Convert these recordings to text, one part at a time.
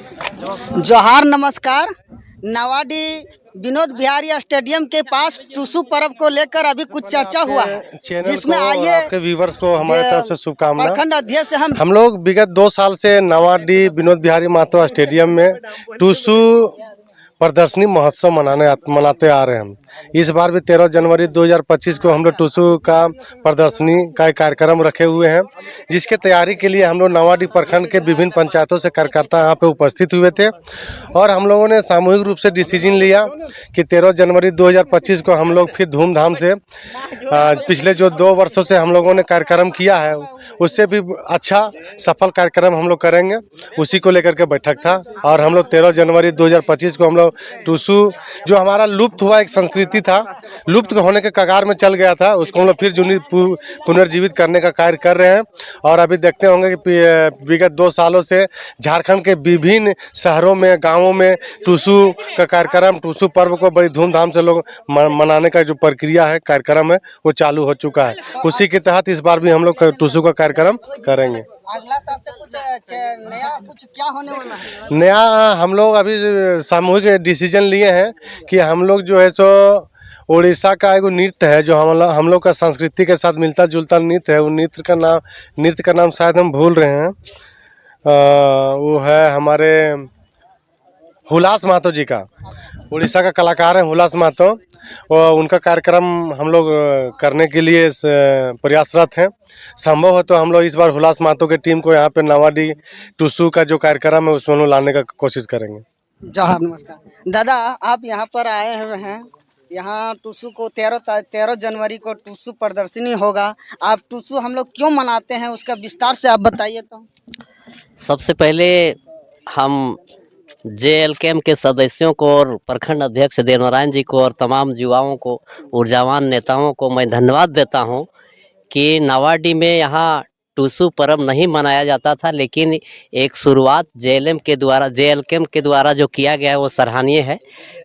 जोहार नमस्कार। नवाडी विनोद बिहारी स्टेडियम के पास टुसु पर्व को लेकर अभी कुछ चर्चा हुआ है, जिसमें आइए आपके व्यूवर्स को हमारे तरफ से शुभकामनाएं। प्रखंड अध्यक्ष हम लोग विगत 2 साल से नवाडी विनोद बिहारी महतो स्टेडियम में टुसु प्रदर्शनी महोत्सव मनाते आ रहे हैं। इस बार भी 13 जनवरी 2025 को हम लोग टुसु का प्रदर्शनी का एक कार्यक्रम रखे हुए हैं, जिसके तैयारी के लिए हम लोग नवाडी प्रखंड के विभिन्न पंचायतों से कार्यकर्ता यहाँ पे उपस्थित हुए थे और हम लोगों ने सामूहिक रूप से डिसीजन लिया कि 13 जनवरी 2025 को हम लोग फिर धूमधाम से पिछले जो 2 वर्षों से हम लोगों ने कार्यक्रम किया है उससे भी अच्छा सफल कार्यक्रम हम लोग करेंगे। उसी को लेकर के बैठक था और हम लोग 13 जनवरी 2025 को हम लोग टुसु जो हमारा लुप्त हुआ एक संस्कृति था, लुप्त होने के कगार में चल गया था, उसको हम लोग फिर पुनर्जीवित करने का कार्य कर रहे हैं। और अभी देखते होंगे कि विगत 2 सालों से झारखंड के विभिन्न शहरों में, गांवों में टुसु का कार्यक्रम, टुसु पर्व को बड़ी धूमधाम से लोग मनाने का जो प्रक्रिया है, कार्यक्रम है, वो चालू हो चुका है। उसी के तहत इस बार भी हम लोग टुसु का कार्यक्रम करेंगे। अगला साल से कुछ नया कुछ क्या होने वाला है? नया हम लोग अभी सामूहिक डिसीजन लिए हैं कि हम लोग जो है सो उड़ीसा का एक नृत्य है जो हम लोग का संस्कृति के साथ मिलता जुलता नृत्य है। वो नृत्य का नाम शायद हम भूल रहे हैं। वो है हमारे हुलास महतो जी का, उड़ीसा का कलाकार है हुलास महतो। और उनका कार्यक्रम हम लोग करने के लिए प्रयासरत हैं। संभव हो तो हम लोग इस बार हुलास महतो के टीम को यहाँ पे नवाडी टुसु का जो कार्यक्रम है उसमें लाने का कोशिश करेंगे। जोहार नमस्कार। दादा, आप यहाँ पर आए हुए हैं, यहाँ टुसु को 13 जनवरी को टुसु प्रदर्शनी होगा। आप टुसु हम लोग क्यों मनाते हैं, उसका विस्तार से आप बताइए। तो सबसे पहले हम JLKM के सदस्यों को और प्रखंड अध्यक्ष देवनारायण जी को और तमाम युवाओं को, ऊर्जावान नेताओं को मैं धन्यवाद देता हूं कि नवाडी में यहाँ टुसु पर्व नहीं मनाया जाता था, लेकिन एक शुरुआत JLKM के द्वारा जो किया गया है वो सराहनीय है।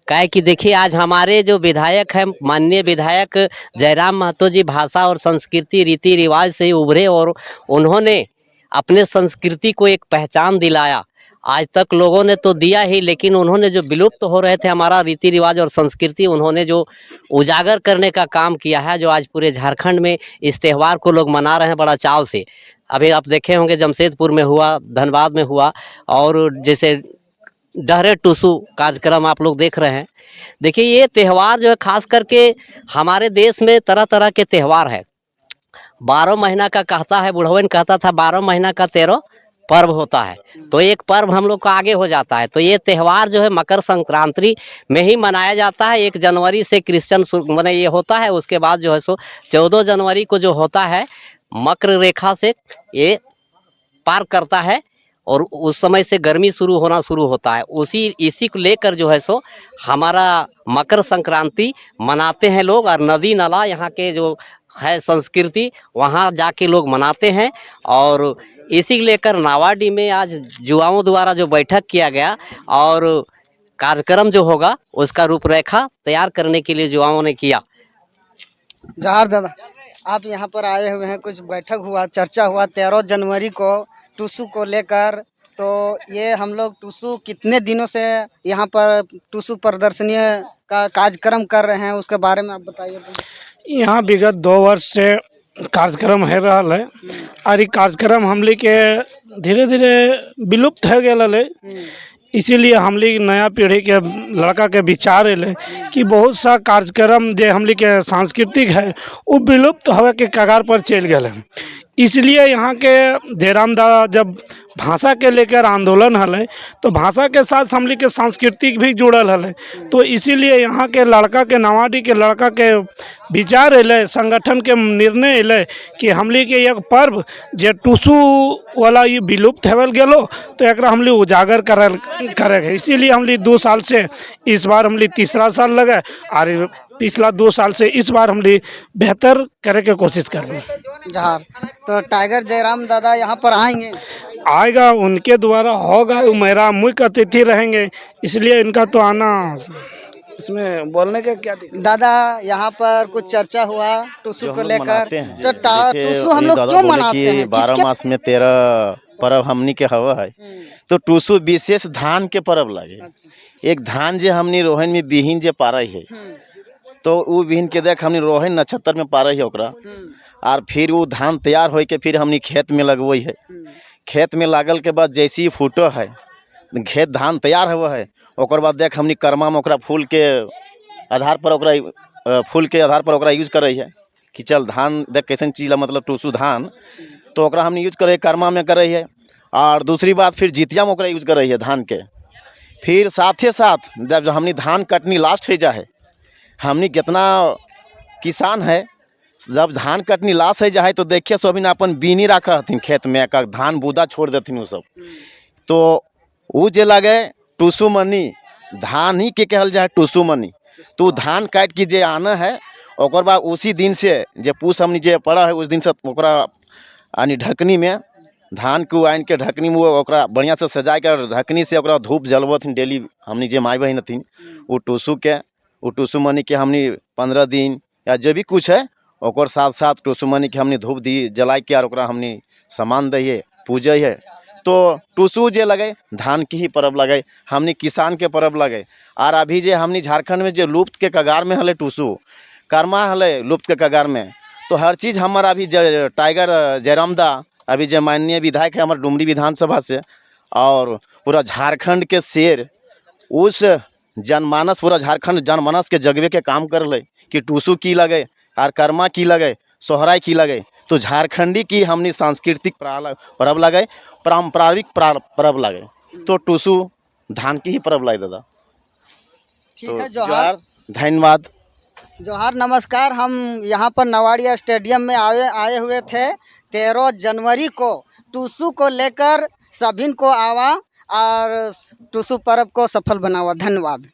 काहे कि देखिए, आज हमारे जो विधायक हैं, माननीय विधायक जयराम महतो जी, भाषा और संस्कृति रीति रिवाज से ही उभरे और उन्होंने अपने संस्कृति को एक पहचान दिलाया। आज तक लोगों ने तो दिया ही, लेकिन उन्होंने जो विलुप्त हो रहे थे हमारा रीति रिवाज और संस्कृति, उन्होंने जो उजागर करने का काम किया है, जो आज पूरे झारखंड में इस त्यौहार को लोग मना रहे हैं बड़ा चाव से। अभी आप देखे होंगे जमशेदपुर में हुआ, धनबाद में हुआ, और जैसे डहरे टुसु कार्यक्रम आप लोग देख रहे हैं। देखिए, ये त्यौहार जो है खास करके हमारे देश में तरह तरह के त्यौहार है। 12 महीना का कहता है, बुढ़वन कहता था 12 महीना का 13 पर्व होता है, तो एक पर्व हम लोग का आगे हो जाता है। तो ये त्यौहार जो है मकर संक्रांति में ही मनाया जाता है। 1 जनवरी से क्रिश्चियन मैंने ये होता है, उसके बाद जो है सो 14 जनवरी को जो होता है मकर रेखा से ये पार करता है और उस समय से गर्मी शुरू होता है। इसी को लेकर जो है सो हमारा मकर संक्रांति मनाते हैं लोग। और नदी नाला यहाँ के जो है संस्कृति, वहाँ जाके लोग मनाते हैं। और इसी लेकर नवाडी में आज युवाओं द्वारा जो बैठक किया गया और कार्यक्रम जो होगा उसका रूपरेखा तैयार करने के लिए युवाओं ने किया। जोहार दादा, आप यहाँ पर आए हुए हैं, कुछ बैठक हुआ, चर्चा हुआ 13 जनवरी को टुसु को लेकर। तो ये हम लोग टुसु कितने दिनों से यहाँ पर टुसु प्रदर्शनी का कार्यक्रम कर रहे हैं, उसके बारे में आप बताइए। यहाँ विगत 2 वर्ष से कार्यक्रम हो रहा है और ये कार्यक्रम हम लोग के धीरे धीरे विलुप्त हो गया है। इसीलिए हम लोग नया पीढ़ी के लड़का के विचार है कि बहुत सा कार्यक्रम जो हम लोग के सांस्कृतिक है वो विलुप्त होने के कगार पर चल गए हैं। इसलिए यहाँ के जयराम दादा जब भाषा के लेकर आंदोलन हल, तो भाषा के साथ हम लोग के सांस्कृतिक भी जुड़ल हल। तो इसीलिए यहाँ के लड़का के, नवाडी के लड़का के विचार अल, संगठन के निर्णय अल कि हम लोग के एक पर्व जो टुसु वाला ये विलुप्त हो गलो, तो एक हम लोग उजागर करेंगे। इसीलिए हम लोग 2 साल से, इस बार हम लोग तीसरा साल लगा और पिछला 2 साल से इस बार हम लोग बेहतर करे के कोशिश कर रहे हैं। जहाँ तो टाइगर जयराम दादा यहाँ पर आएगा, उनके द्वारा होगा, मेरा मुख्य अतिथि रहेंगे, इसलिए इनका तो आना, इसमें बोलने का क्या दादा। यहाँ पर कुछ चर्चा हुआ टुसु को लेकर, तो टुसु हम लोग क्यों मनाते हैं? 12 मास में 13 पर्व हमनी के हवा है। तो टूसू विशेष धान के पर्व लगे। अच्छा। एक धान जे हमनी रोहन में बिहीन जे पारे है, तो वो बिहीन के देख हमनी रोहन नक्षत्र में पारे है ओकरा, और फिर वो धान तैयार हो के फिर हमनी खेत में लगवई है। खेत में लागल के बाद जैसे ही फूटो है, खेत धान तैयार हुआ है, ओकर बाद देख हमनी कर्मा में ओकरा फूल के आधार पर ओकरा यूज करे है कि चल धान देख कैसन चीज ला, मतलब टूसू धान, तो ओकरा हमनी यूज करे कर्मा में करे है। और दूसरी बात फिर जितिया में ओकरा यूज करे है धान के। फिर साथे साथ जब हमनी धान कटनी लास्ट हो जाए, हमनी कितना किसान है, जब धान कटनी लास्ट हो जाए तो देखिए सभी ने अपन बीनी रखा हथिन खेत में, का धान बूदा छोड़ देथिन वो सब। तो वो जे लगे टूसू मनी, धान ही के कहल जाए टूसू मनी। तो धान काट के जे आना है, ओकर बाद उसी दिन से जे पूस हमनी जे पड़ा है, उस दिन से ओकरा यानी ढकनी में धान को आन के ढकनी में ओकरा बढ़िया से सजा कर ढकनी से ओकरा धूप जलवथिन डेली हमनी जे माई बहन हथिन। वो टूसू मनी के हमनी 15 दिन या जो भी कुछ है ओकर साथ साथ टूसू मनी के हमनी धूप दी जला के और ओकरा हमनी सामान दैए पूजे है। तो टूसू जे लगे धान की ही पर्व लगे, हमनी किसान के पर्व लगे। और अभी जे हमनी झारखंड में जो लुप्त के कगार में हले टूसू कर्मा हले लुप्त के कगार में, तो हर चीज़ हमारा अभी टाइगर जयराम दा अभी जो माननीय विधायक है हमारे डुमरी विधानसभा से, और पूरा झारखंड के शेर उस जनमानस, पूरा झारखंड जनमानस के जगवे के काम कर ले कि टूसू की लगे और कर्मा की लगे, सोहराई की लगे। तो झारखंडी की हमनी सांस्कृतिक पर्व लगे, पारंपरिक पर्व लगे। तो टूसू धान की ही पर्व लगे दादा। ठीक तो है, जोहार। धन्यवाद। जोहार, नमस्कार। हम यहाँ पर नवाड़िया स्टेडियम में आए हुए थे। 13 जनवरी को टूसू को लेकर सभी को आवा और टूसू पर्व को सफल बनावा। धन्यवाद।